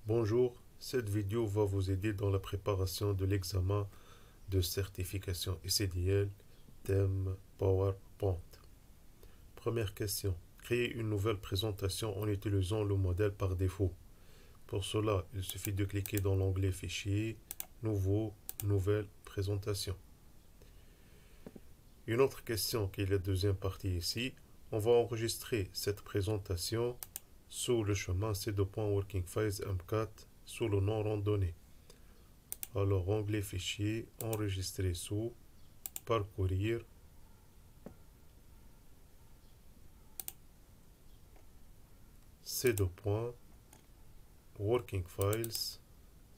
Bonjour, cette vidéo va vous aider dans la préparation de l'examen de certification SCDL, thème PowerPoint. Première question. Créer une nouvelle présentation en utilisant le modèle par défaut. Pour cela, il suffit de cliquer dans l'onglet Fichier, Nouveau, Nouvelle présentation. Une autre question qui est la deuxième partie ici. On va enregistrer cette présentation sous le chemin C2.Working Files M4 sous le nom randonnée. Alors, onglet Fichier, Enregistrer sous, Parcourir, C2.Working Files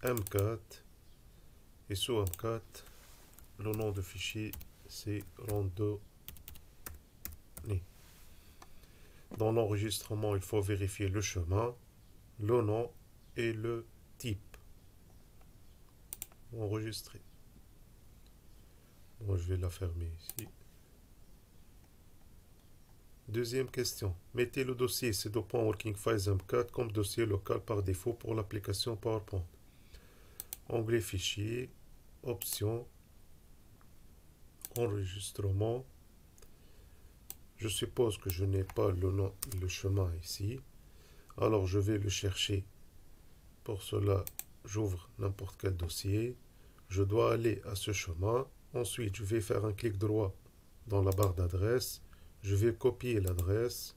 M4 et sous M4, le nom de fichier c'est randonnée. Dans l'enregistrement, il faut vérifier le chemin, le nom et le type. Enregistrer. Bon, je vais la fermer ici. Deuxième question. Mettez le dossier C2.Working Files M4 comme dossier local par défaut pour l'application PowerPoint. Onglet Fichier, Options, Enregistrement. Je suppose que je n'ai pas le chemin ici. Alors je vais le chercher. Pour cela, j'ouvre n'importe quel dossier. Je dois aller à ce chemin. Ensuite, je vais faire un clic droit dans la barre d'adresse. Je vais copier l'adresse.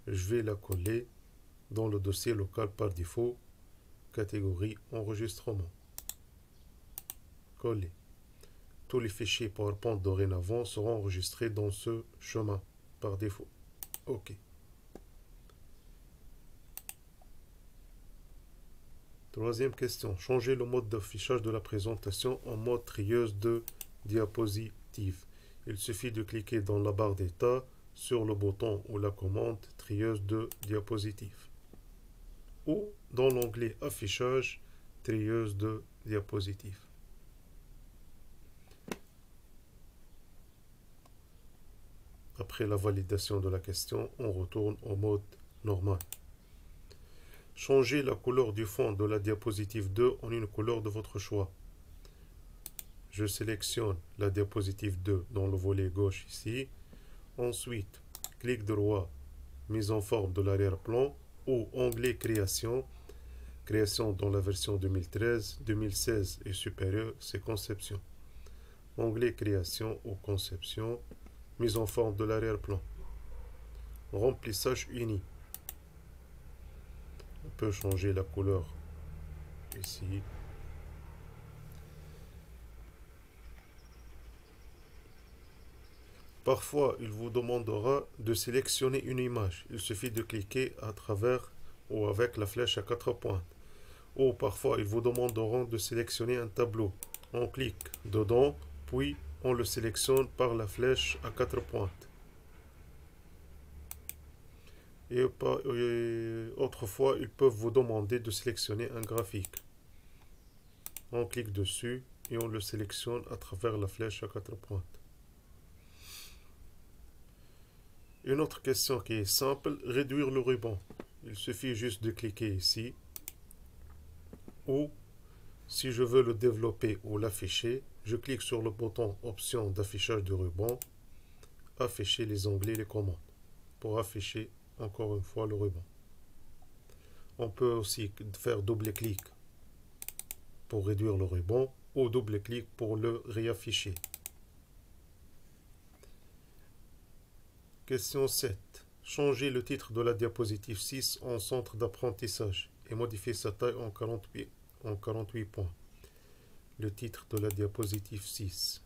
Je vais la coller dans le dossier local par défaut, catégorie enregistrement. Coller. Tous les fichiers PowerPoint dorénavant seront enregistrés dans ce chemin par défaut. OK. Troisième question. Changer le mode d'affichage de la présentation en mode trieuse de diapositives. Il suffit de cliquer dans la barre d'état sur le bouton ou la commande trieuse de diapositives ou dans l'onglet affichage trieuse de diapositives. Après la validation de la question, on retourne au mode normal. Changez la couleur du fond de la diapositive 2 en une couleur de votre choix. Je sélectionne la diapositive 2 dans le volet gauche ici. Ensuite, clic droit, mise en forme de l'arrière-plan ou onglet création. Création dans la version 2013, 2016 et supérieure, c'est conception. Onglet création ou conception, mise en forme de l'arrière-plan. Remplissage uni. On peut changer la couleur ici. Parfois, il vous demandera de sélectionner une image. Il suffit de cliquer à travers ou avec la flèche à 4 pointes. Ou parfois, ils vous demanderont de sélectionner un tableau. On clique dedans, puis on le sélectionne par la flèche à 4 pointes. Et autrefois, ils peuvent vous demander de sélectionner un graphique. On clique dessus et on le sélectionne à travers la flèche à 4 pointes. Une autre question qui est simple, réduire le ruban. Il suffit juste de cliquer ici. Ou, si je veux le développer ou l'afficher, je clique sur le bouton Option d'affichage du ruban, afficher les onglets et les commandes, pour afficher encore une fois le ruban. On peut aussi faire double-clic pour réduire le ruban ou double-clic pour le réafficher. Question 7. Changer le titre de la diapositive 6 en centre d'apprentissage et modifier sa taille en 48 points. Le titre de la diapositive 6.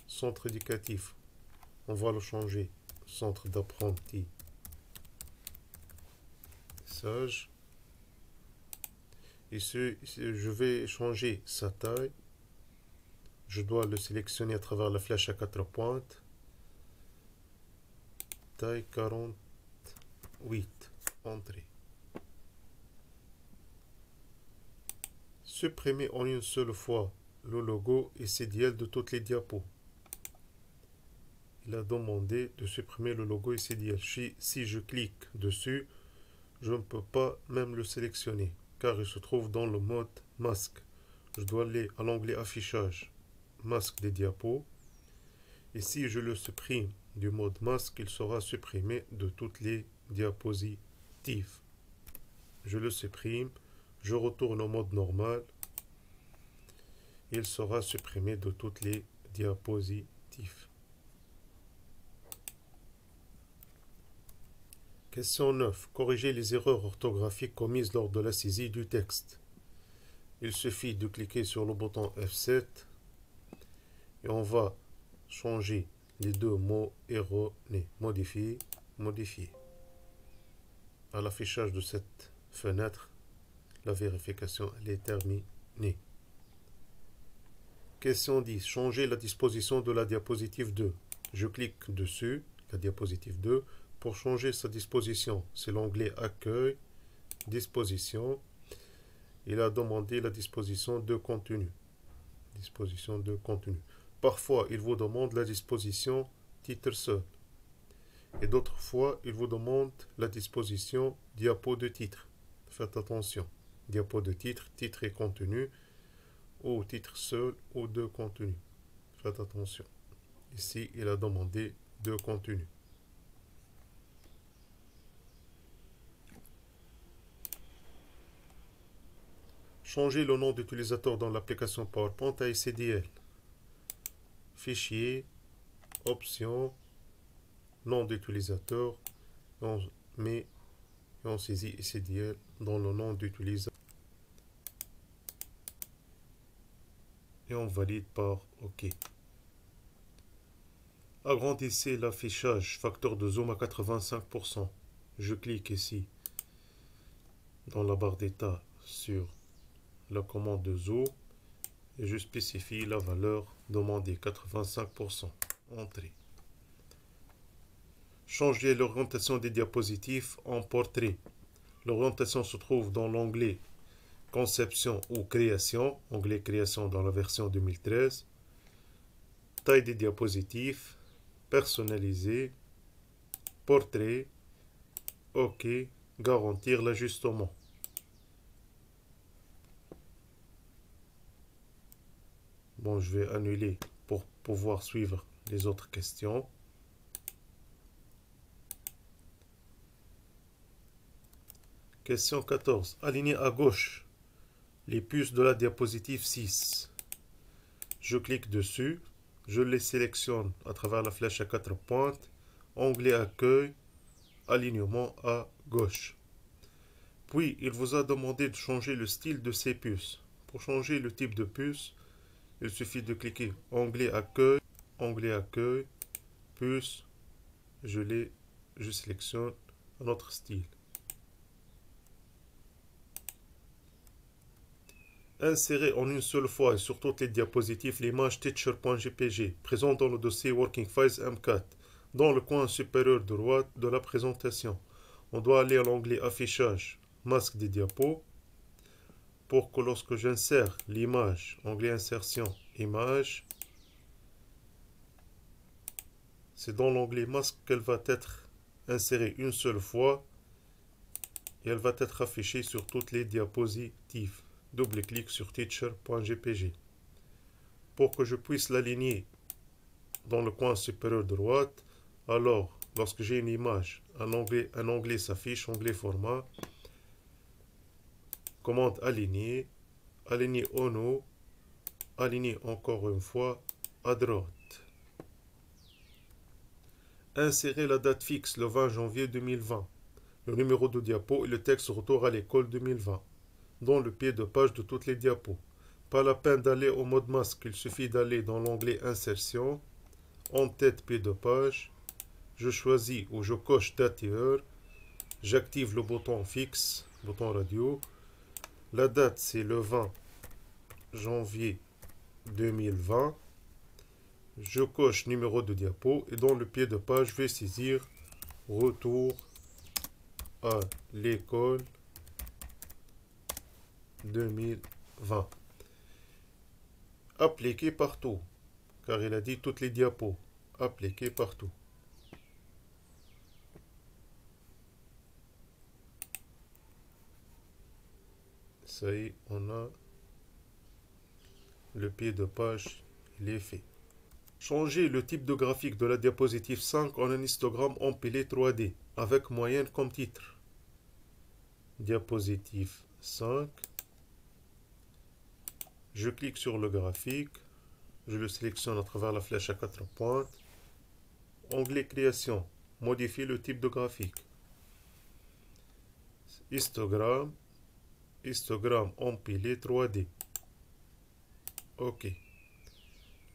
Centre éducatif. On va le changer. Centre d'apprentissage. Et je vais changer sa taille. Je dois le sélectionner à travers la flèche à 4 pointes. Taille 48. Entrée. Supprimer en une seule fois le logo SCDL de toutes les diapos. Il a demandé de supprimer le logo SCDL. Si je clique dessus, je ne peux pas même le sélectionner. car il se trouve dans le mode masque. Je dois aller à l'onglet affichage, masque des diapos. Et si je le supprime du mode masque, il sera supprimé de toutes les diapositives. Je le supprime, je retourne au mode normal. Il sera supprimé de toutes les diapositives. Question 9. Corriger les erreurs orthographiques commises lors de la saisie du texte. Il suffit de cliquer sur le bouton F7 et on va changer les deux mots erronés. Modifier, modifier. À l'affichage de cette fenêtre, la vérification elle est terminée. Question 10. Changer la disposition de la diapositive 2. Je clique dessus, la diapositive 2, pour changer sa disposition. C'est l'onglet Accueil, Disposition. Il a demandé la disposition de contenu. Disposition de contenu. Parfois, il vous demande la disposition titre seul. Et d'autres fois, il vous demande la disposition diapo de titre. Faites attention. Diapo de titre, titre et contenu, ou titre seul ou de contenu. Faites attention. Ici, il a demandé de contenu. Changer le nom d'utilisateur dans l'application PowerPoint à SCDL. Fichier, option, nom d'utilisateur, on met et on saisit SCDL dans le nom d'utilisateur. Et on valide par OK. Agrandissez l'affichage facteur de zoom à 85%. Je clique ici dans la barre d'état sur la commande de zoom et je spécifie la valeur demandée 85%. Entrée. Changer l'orientation des diapositives en portrait. L'orientation se trouve dans l'onglet Conception ou Création, onglet Création dans la version 2013. Taille des diapositives, personnaliser, portrait, OK, garantir l'ajustement. Bon, je vais annuler pour pouvoir suivre les autres questions. Question 14. Aligner à gauche les puces de la diapositive 6. Je clique dessus, je les sélectionne à travers la flèche à 4 pointes, onglet Accueil, alignement à gauche. Puis, il vous a demandé de changer le style de ces puces. Pour changer le type de puce, il suffit de cliquer onglet Accueil, puce, je sélectionne un autre style. Insérer en une seule fois et sur toutes les diapositives l'image teacher.jpg présente dans le dossier Working Files M4 dans le coin supérieur droit de la présentation. On doit aller à l'onglet Affichage, masque des diapos, pour que lorsque j'insère l'image, onglet Insertion, Image, c'est dans l'onglet Masque qu'elle va être insérée une seule fois et elle va être affichée sur toutes les diapositives. Double-clic sur teacher.jpg. Pour que je puisse l'aligner dans le coin supérieur droite, alors lorsque j'ai une image, un onglet s'affiche, onglet format, commande aligner, aligner en haut, aligner encore une fois à droite. Insérer la date fixe le 20 janvier 2020, le numéro de diapo et le texte retour à l'école 2020. Dans le pied de page de toutes les diapos. Pas la peine d'aller au mode masque, il suffit d'aller dans l'onglet Insertion, en tête pied de page, je choisis ou je coche date et heure, j'active le bouton fixe, bouton radio, la date c'est le 20 janvier 2020, je coche numéro de diapo et dans le pied de page je vais saisir retour à l'école 2020. Appliquer partout, car il a dit toutes les diapos. Appliquer partout. Ça y est, on a le pied de page, il est fait. Changer le type de graphique de la diapositive 5 en un histogramme empilé 3D avec moyenne comme titre. Diapositive 5. Je clique sur le graphique. Je le sélectionne à travers la flèche à 4 pointes. Onglet création. Modifier le type de graphique. Histogramme. Histogramme empilé 3D. OK.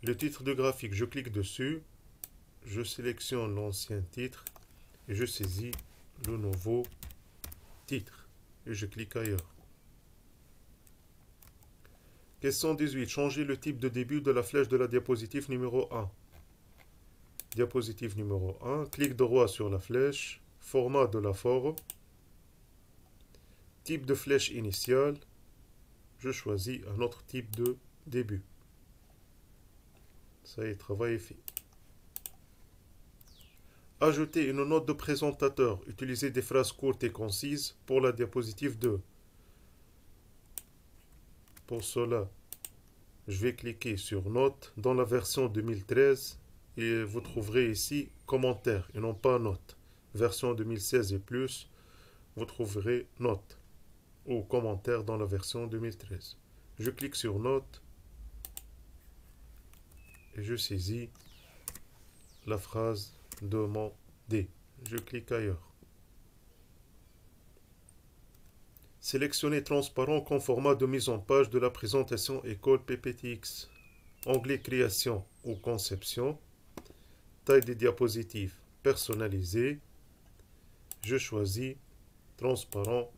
Le titre de graphique, je clique dessus. Je sélectionne l'ancien titre. Et je saisis le nouveau titre. Et je clique ailleurs. Question 18. Changer le type de début de la flèche de la diapositive numéro 1. Diapositive numéro 1. Clic droit sur la flèche. Format de la forme. Type de flèche initiale. Je choisis un autre type de début. Ça y est, travail est fait. Ajouter une note de présentateur. Utiliser des phrases courtes et concises pour la diapositive 2. Pour cela, je vais cliquer sur Note dans la version 2013 et vous trouverez ici Commentaires et non pas Note. Version 2016 et plus, vous trouverez Note ou Commentaires dans la version 2013. Je clique sur Note et je saisis la phrase Demander. Je clique ailleurs. Sélectionnez transparent comme format de mise en page de la présentation école PPTX. Onglet création ou conception. Taille des diapositives personnalisée. Je choisis transparent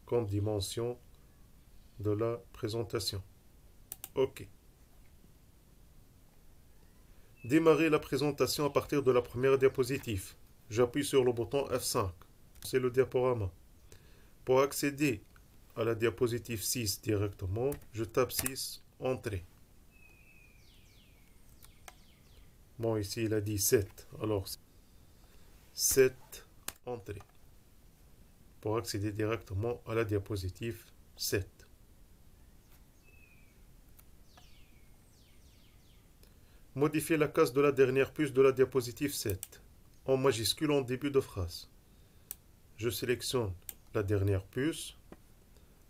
comme dimension de la présentation. OK. Démarrer la présentation à partir de la première diapositive. J'appuie sur le bouton F5. C'est le diaporama. Pour accéder à la diapositive 6 directement, je tape 6, Entrée. Bon, ici, il a dit 7. Alors, 7, Entrée. Pour accéder directement à la diapositive 7. Modifier la case de la dernière puce de la diapositive 7. En majuscule en début de phrase. Je sélectionne la dernière puce.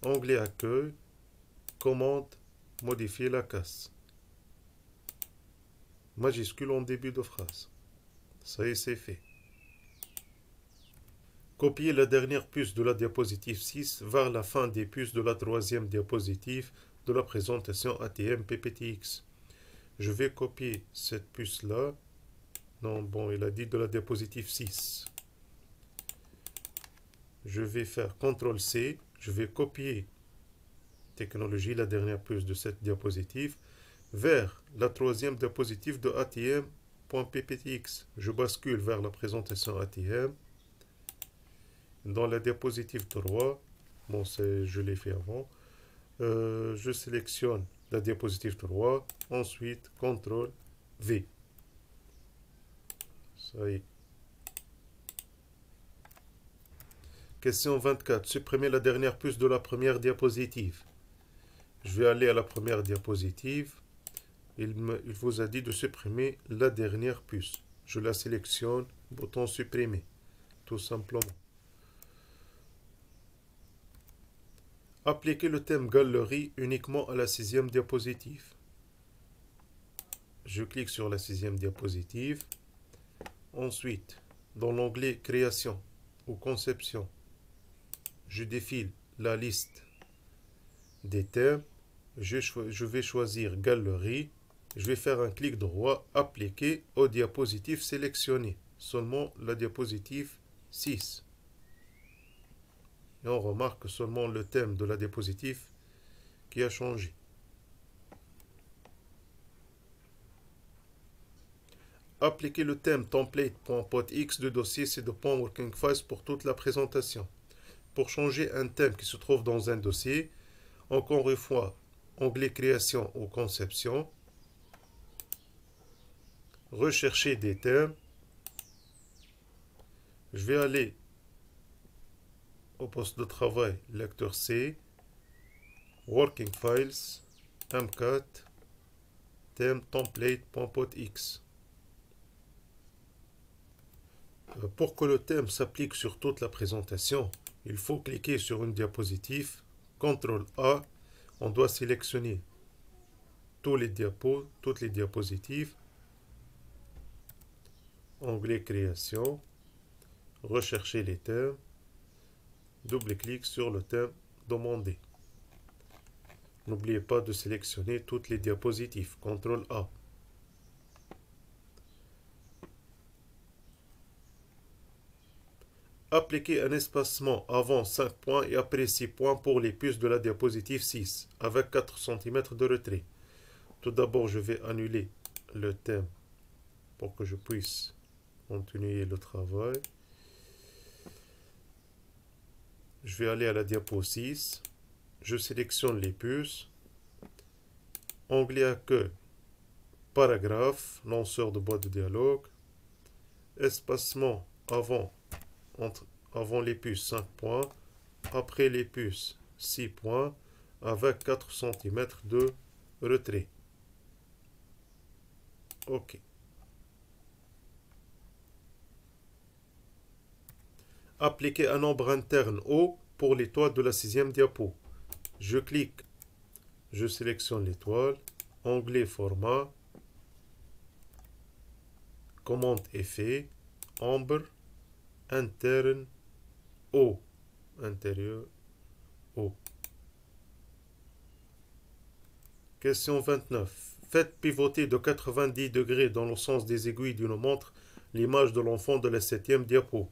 Onglet Accueil. Commande. Modifier la case. Majuscule en début de phrase. Ça y est, c'est fait. Copier la dernière puce de la diapositive 6 vers la fin des puces de la troisième diapositive de la présentation ATM PPTX. Je vais copier cette puce-là. Non, bon, il a dit de la diapositive 6. Je vais faire CTRL-C. Je vais copier technologie, la dernière puce de cette diapositive, vers la troisième diapositive de ATM.pptx. Je bascule vers la présentation ATM. Dans la diapositive 3, bon, je l'ai fait avant, je sélectionne la diapositive 3, ensuite CTRL-V. Ça y est. Question 24. Supprimer la dernière puce de la première diapositive. Je vais aller à la première diapositive. Il vous a dit de supprimer la dernière puce. Je la sélectionne, bouton supprimer, tout simplement. Appliquer le thème galerie uniquement à la 6e diapositive. Je clique sur la 6e diapositive. Ensuite, dans l'onglet création ou conception, je défile la liste des thèmes. Je vais choisir galerie. Je vais faire un clic droit, appliquer aux diapositives sélectionnées. Seulement la diapositive 6. Et on remarque seulement le thème de la diapositive qui a changé. Appliquer le thème template.potx de dossier C2.working files pour toute la présentation. Pour changer un thème qui se trouve dans un dossier, encore une fois, onglet création ou conception, rechercher des thèmes. Je vais aller au poste de travail lecteur C. Working Files, M4, thème template.potx. Pour que le thème s'applique sur toute la présentation, il faut cliquer sur une diapositive, CTRL A, on doit sélectionner toutes les diapositives, onglet Création, rechercher les thèmes, double-clic sur le thème demandé. N'oubliez pas de sélectionner toutes les diapositives, CTRL A. Appliquez un espacement avant 5 points et après 6 points pour les puces de la diapositive 6, avec 4 cm de retrait. Tout d'abord, je vais annuler le thème pour que je puisse continuer le travail. Je vais aller à la diapo 6. Je sélectionne les puces. Onglet Accueil, paragraphe, lanceur de boîte de dialogue. Espacement avant les puces 5 points, après les puces 6 points, avec 4 cm de retrait. OK. Appliquer un nombre interne haut pour l'étoile de la 6e diapo. Je clique, je sélectionne l'étoile, onglet Format, commande Effet, Ombre, interne, haut, intérieur, haut. Question 29. Faites pivoter de 90 degrés dans le sens des aiguilles d'une montre l'image de l'enfant de la 7e diapo.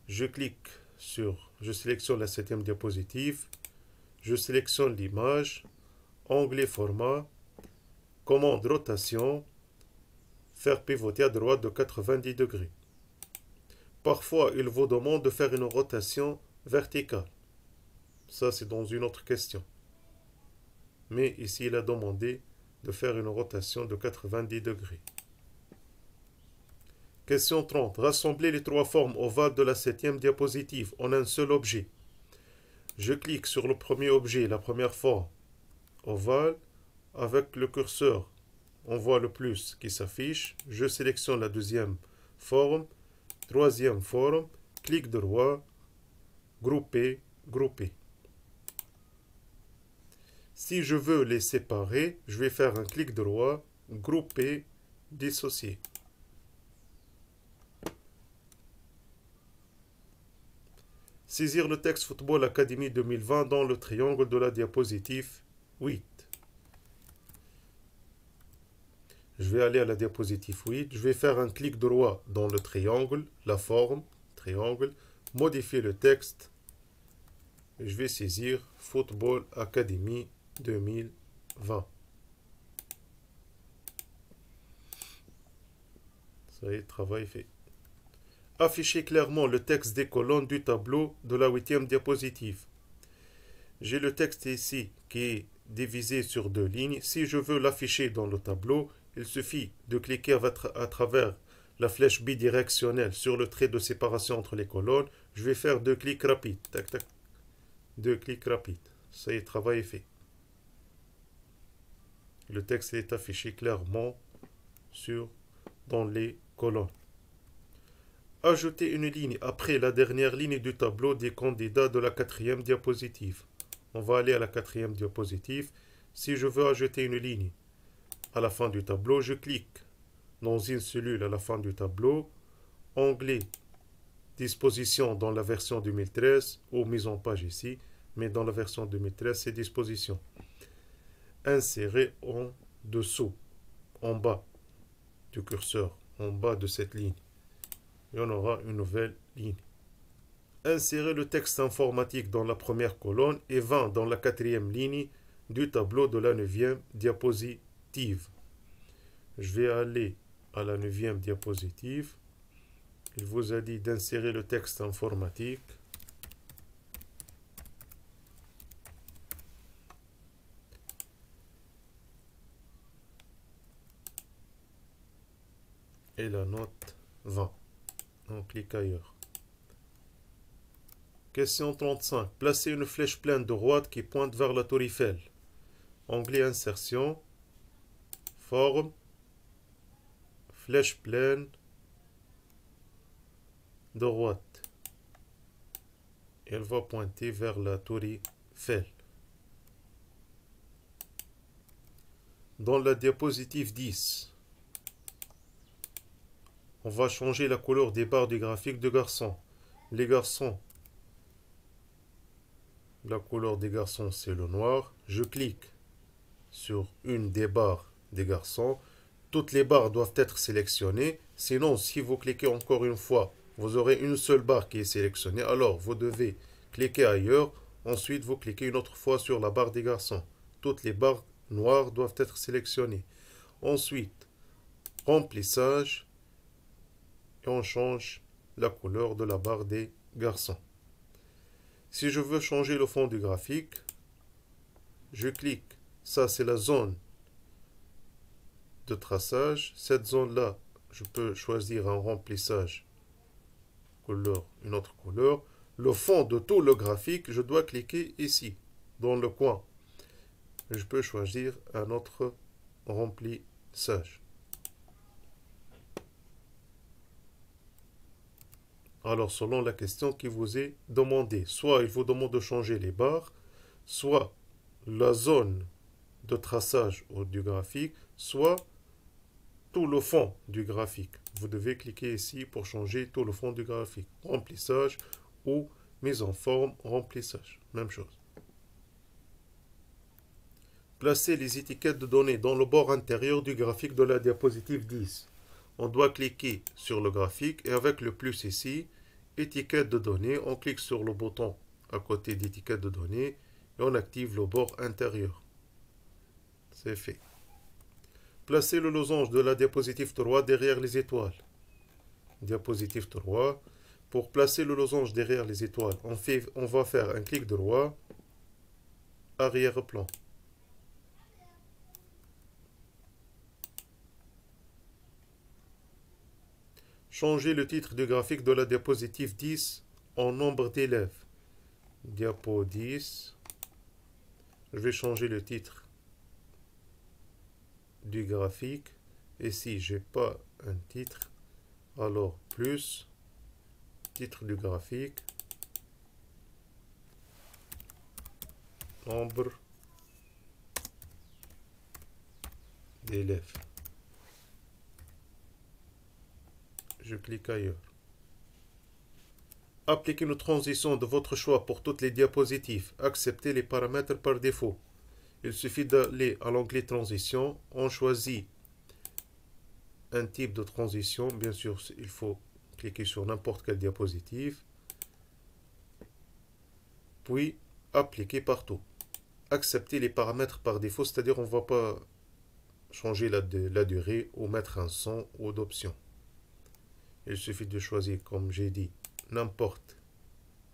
Je sélectionne la 7e diapositive, je sélectionne l'image, onglet Format, commande Rotation, faire pivoter à droite de 90 degrés. Parfois, il vous demande de faire une rotation verticale. Ça, c'est dans une autre question. Mais ici, il a demandé de faire une rotation de 90 degrés. Question 30. Rassemblez les 3 formes ovales de la 7e diapositive en un seul objet. Je clique sur le premier objet, la première forme ovale. Avec le curseur, on voit le plus qui s'affiche. Je sélectionne la deuxième forme, troisième forme, clic droit, grouper, grouper. Si je veux les séparer, je vais faire un clic droit, grouper, dissocier. Saisir le texte Football Academy 2020 dans le triangle de la diapositive 8. Je vais aller à la diapositive 8. Je vais faire un clic droit dans le triangle, la forme, triangle, modifier le texte. Et je vais saisir Football Academy 2020. Ça y est, travail fait. Afficher clairement le texte des colonnes du tableau de la 8e diapositive. J'ai le texte ici qui est divisé sur 2 lignes. Si je veux l'afficher dans le tableau, il suffit de cliquer à travers la flèche bidirectionnelle sur le trait de séparation entre les colonnes. Je vais faire 2 clics rapides. Tac, tac. 2 clics rapides. Ça y est, travail est fait. Le texte est affiché clairement dans les colonnes. Ajouter une ligne après la dernière ligne du tableau des candidats de la 4e diapositive. On va aller à la 4e diapositive. Si je veux ajouter une ligne à la fin du tableau, je clique dans une cellule à la fin du tableau, onglet disposition dans la version 2013 ou mise en page ici, mais dans la version 2013 c'est disposition. Insérer en dessous, en bas du curseur, en bas de cette ligne. Et on aura une nouvelle ligne. Insérer le texte informatique dans la première colonne et 20 dans la 4e ligne du tableau de la 9e diapositive. Je vais aller à la 9e diapositive. Il vous a dit d'insérer le texte informatique. Et la note 20. On clique ailleurs. Question 35. Placez une flèche pleine de droite qui pointe vers la tour Eiffel. Onglet Insertion, Forme, Flèche pleine de droite. Elle va pointer vers la tour Eiffel. Dans la diapositive 10, on va changer la couleur des barres du graphique de garçon. Les garçons, la couleur des garçons c'est le noir. Je clique sur une des barres des garçons. Toutes les barres doivent être sélectionnées. Sinon, si vous cliquez encore une fois, vous aurez une seule barre qui est sélectionnée. Alors, vous devez cliquer ailleurs. Ensuite, vous cliquez une autre fois sur la barre des garçons. Toutes les barres noires doivent être sélectionnées. Ensuite, remplissage. Et on change la couleur de la barre des garçons. Si je veux changer le fond du graphique, je clique. Ça, c'est la zone de traçage. Cette zone-là, je peux choisir un remplissage couleur, une autre couleur. Le fond de tout le graphique, je dois cliquer ici, dans le coin. Je peux choisir un autre remplissage. Alors, selon la question qui vous est demandée, soit il vous demande de changer les barres, soit la zone de traçage du graphique, soit tout le fond du graphique. Vous devez cliquer ici pour changer tout le fond du graphique. Remplissage ou mise en forme, remplissage. Même chose. Placez les étiquettes de données dans le bord intérieur du graphique de la diapositive 10. On doit cliquer sur le graphique et avec le plus ici, étiquette de données, on clique sur le bouton à côté d'étiquette de données et on active le bord intérieur. C'est fait. Placez le losange de la diapositive 3 derrière les étoiles. Diapositive 3. Pour placer le losange derrière les étoiles, on va faire un clic droit, arrière-plan. Changez le titre du graphique de la diapositive 10 en nombre d'élèves. Diapo 10. Je vais changer le titre du graphique. Et si je n'ai pas un titre, alors plus, titre du graphique, nombre d'élèves. Je clique ailleurs. Appliquez une transition de votre choix pour toutes les diapositives. Acceptez les paramètres par défaut. Il suffit d'aller à l'onglet transition. On choisit un type de transition. Bien sûr, il faut cliquer sur n'importe quelle diapositive. Puis, appliquer partout. Accepter les paramètres par défaut, c'est-à-dire on ne va pas changer la durée ou mettre un son ou d'option. Il suffit de choisir, comme j'ai dit, n'importe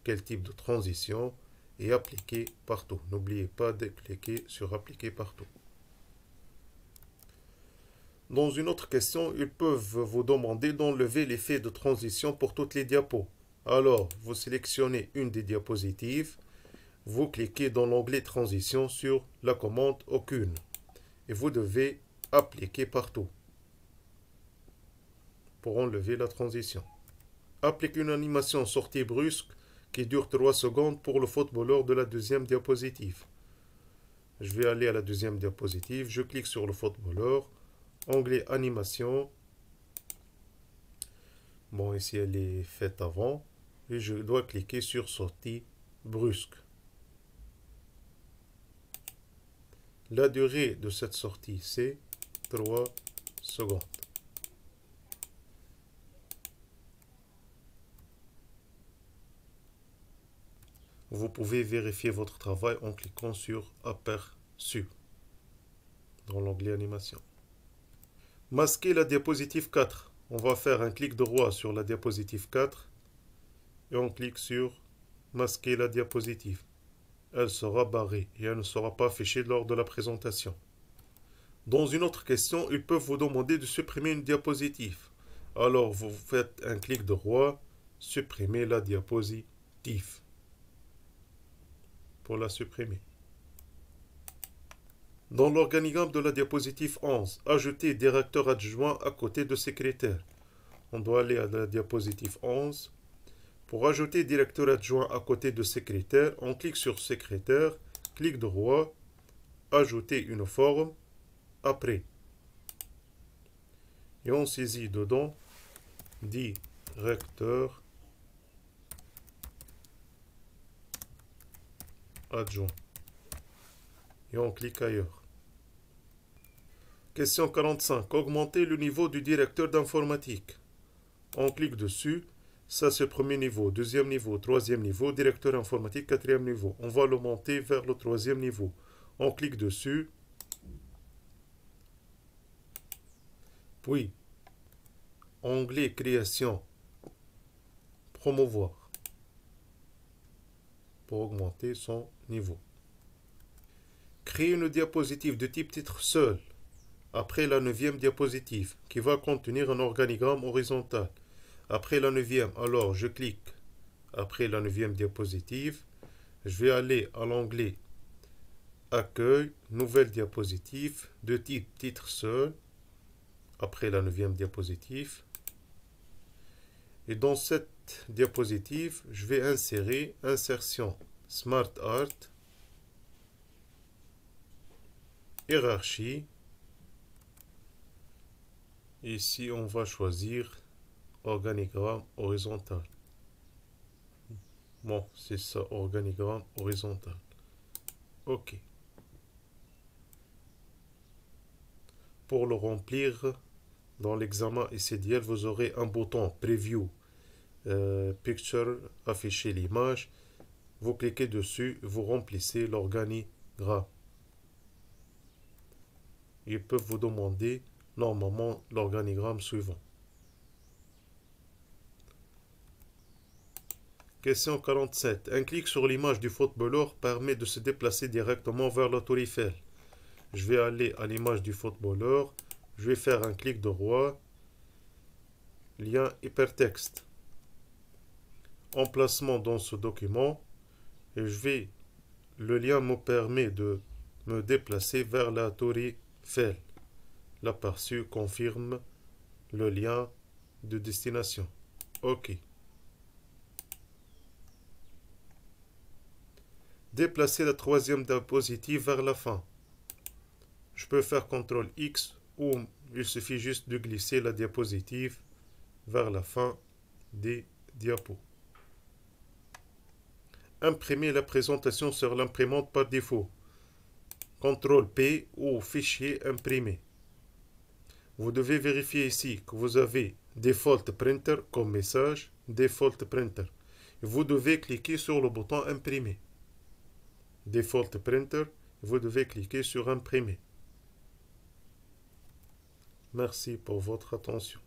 quel type de transition et appliquer partout. N'oubliez pas de cliquer sur appliquer partout. Dans une autre question, ils peuvent vous demander d'enlever l'effet de transition pour toutes les diapos. Alors, vous sélectionnez une des diapositives, vous cliquez dans l'onglet transition sur la commande aucune et vous devez appliquer partout pour enlever la transition. Appliquez une animation sortie brusque qui dure 3 secondes pour le footballeur de la deuxième diapositive. Je vais aller à la deuxième diapositive, je clique sur le footballeur, onglet animation. Bon, ici elle est faite avant et je dois cliquer sur sortie brusque. La durée de cette sortie c'est 3 secondes. Vous pouvez vérifier votre travail en cliquant sur Aperçu dans l'onglet Animation. Masquer la diapositive 4. On va faire un clic droit sur la diapositive 4 et on clique sur Masquer la diapositive. Elle sera barrée et elle ne sera pas affichée lors de la présentation. Dans une autre question, ils peuvent vous demander de supprimer une diapositive. Alors vous faites un clic droit, supprimer la diapositive. pour la supprimer. Dans l'organigramme de la diapositive 11, ajoutez directeur adjoint à côté de secrétaire. On doit aller à la diapositive 11. Pour ajouter directeur adjoint à côté de secrétaire, on clique sur secrétaire, clic droit, ajouter une forme, après. Et on saisit dedans directeur adjoint. Et on clique ailleurs. Question 45. Augmenter le niveau du directeur d'informatique. On clique dessus. Ça, c'est le premier niveau, deuxième niveau, troisième niveau, directeur informatique, quatrième niveau. On va le monter vers le troisième niveau. On clique dessus. Puis, onglet création, promouvoir, pour augmenter son niveau. Créer une diapositive de type titre seul, après la 9e diapositive, qui va contenir un organigramme horizontal. Après la 9e, alors je clique après la 9e diapositive. Je vais aller à l'onglet Accueil, nouvelle diapositive, de type titre seul, après la 9e diapositive. Et dans cette diapositive, je vais insérer insertion Smart Art, hiérarchie. Ici, on va choisir organigramme horizontal. Bon, c'est ça, organigramme horizontal. OK. Pour le remplir, dans l'examen SDL, vous aurez un bouton Preview Picture, afficher l'image. Vous cliquez dessus, vous remplissez l'organigramme. Ils peuvent vous demander normalement l'organigramme suivant. Question 47. Un clic sur l'image du footballeur permet de se déplacer directement vers la tour Eiffel. Je vais aller à l'image du footballeur. Je vais faire un clic droit. Lien hypertexte. Emplacement dans ce document. Et le lien me permet de me déplacer vers la tour Eiffel. L'aperçu confirme le lien de destination. OK. Déplacer la 3e diapositive vers la fin. Je peux faire CTRL X ou il suffit juste de glisser la diapositive vers la fin des diapos. Imprimer la présentation sur l'imprimante par défaut. CTRL P ou fichier imprimé. Vous devez vérifier ici que vous avez Default Printer comme message, Default Printer. Vous devez cliquer sur le bouton imprimer. Default Printer, vous devez cliquer sur imprimer. Merci pour votre attention.